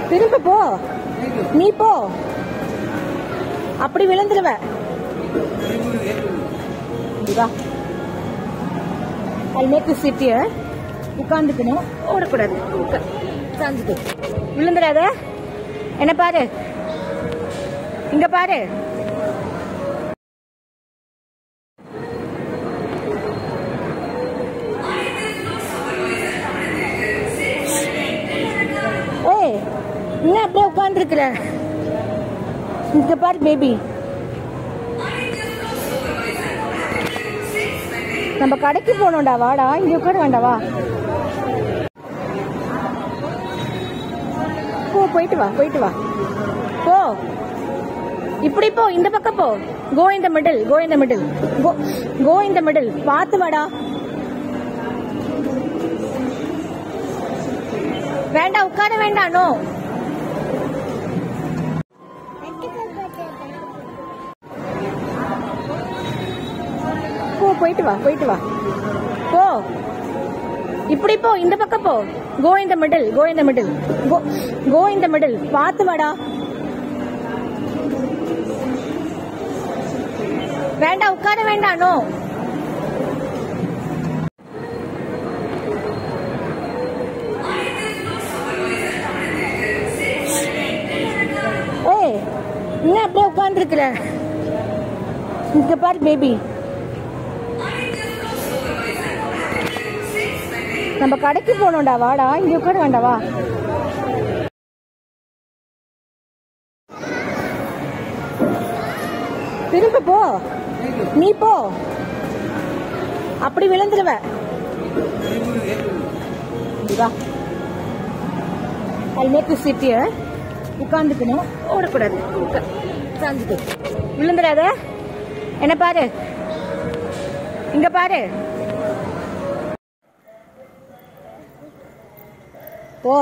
திரும்ப போ, நீ போ, அப்படி விழுந்துருவ. I'll make you sit here. உட்காந்துக்கணும், ஓடக்கூடாது. சாஞ்சுக்கு விழுந்துடாத. என்ன பாரு, இங்க பாரு. ஏய், என்ன அப்படியே உட்காந்துருக்குற? இங்க பாரு பேபி. நம்ம கடைக்கு போனோம்டா, வாடா. இங்க உட்கார வேண்டாவா? போ, போயிட்டு வா, போயிட்டு வா, போ. இப்படி போ, இந்த பக்கம் போ. Go in the middle, go in the middle, go in the middle. பார்த்து வாடா. வேண்டாம், உட்கார வேண்டாம். நோ, போ, போயிட்டு வா, போயிட்டு வா, போ. இப்படி போ, இந்த பக்கம் போ. Go in the middle, go in the middle, go in the middle. பார்த்து வாடா. வேண்டாம், உட்கார வேண்டாம். நோ, ஏய், என்ன அப்படியே உட்காந்துருக்குற? இங்க பாரு பேபி. நம்ம கடைக்கு போனோம்டா, வாடா. இங்க உட்கார வேண்டாவா? திரும்ப போ, நீ போ, அப்படி விழுந்துருவ. I'll make you sit here. உட்காந்துக்கணும், ஓடக்கூடாது. சாஞ்சுக்கு விழுந்துடாத. என்ன பாரு, இங்க பாரு. போ,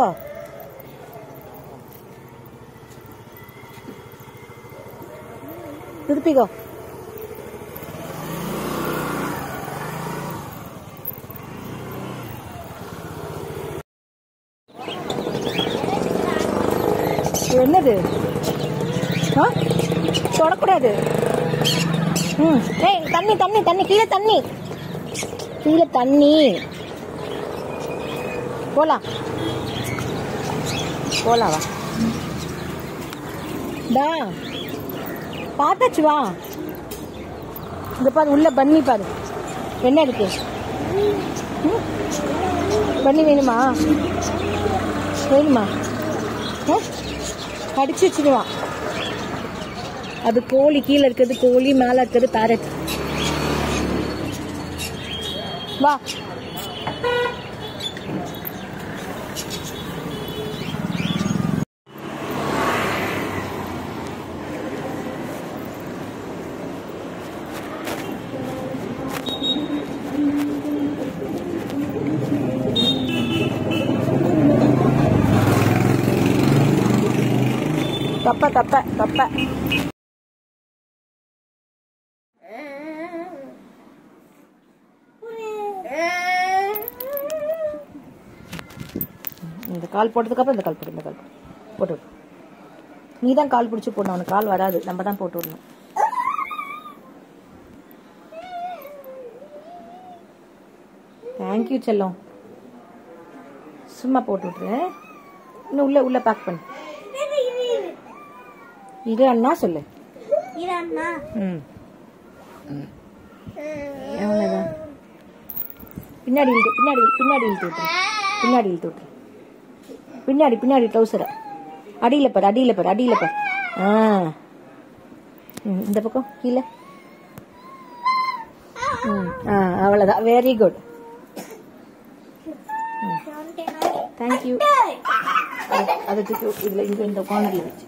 திருப்பிக்கோ. என்னது? தொடக்கூடாது. ஏய், தண்ணி தண்ணி தண்ணி, கீழே தண்ணி, கீழே தண்ணி. போலாம், போலாம், வா. டா, பார்த்தாச்சு, வா. இங்க பாரு, உள்ள பன்னி பாரு. என்ன இருக்கு? பன்னி வேணுமா? வேணுமா? கடிச்சு வச்சுடுவான். அது கோழி. கீழே இருக்கிறது கோழி, மேல இருக்கிறது பேரட். வா. தப்ப தப்ப தப்ப. இந்த கால் போட்டதுக்கு அப்புறம் இந்த கால் போட்டு, இந்த கால் போட்டு. நீ தான் கால் பிடிச்சி போடணும், அவனுக்கு கால் வராது. நம்ம தான் போட்டு விடணும். தேங்க்யூ செல்லம். சும்மா போட்டு விட்டுரு. இன்னும் உள்ள உள்ள பேக் பண்ணு. இது அண்ணா சொல்லு. பின்னாடி பின்னாடி பின்னாடி இழுத்து விட்டுரு. பின்னாடி இழுத்து விட்டுரு. பின்னாடி பின்னாடி ட்ரௌசரை அடியில பாரு, அடியில பாரு, அடியில பாரு. இந்த பக்கம் கீழே. அவ்வளவுதான். Very good. தேங்க்யூ. அதை தூக்கி இதுல இந்த கார்னர்ல வச்சு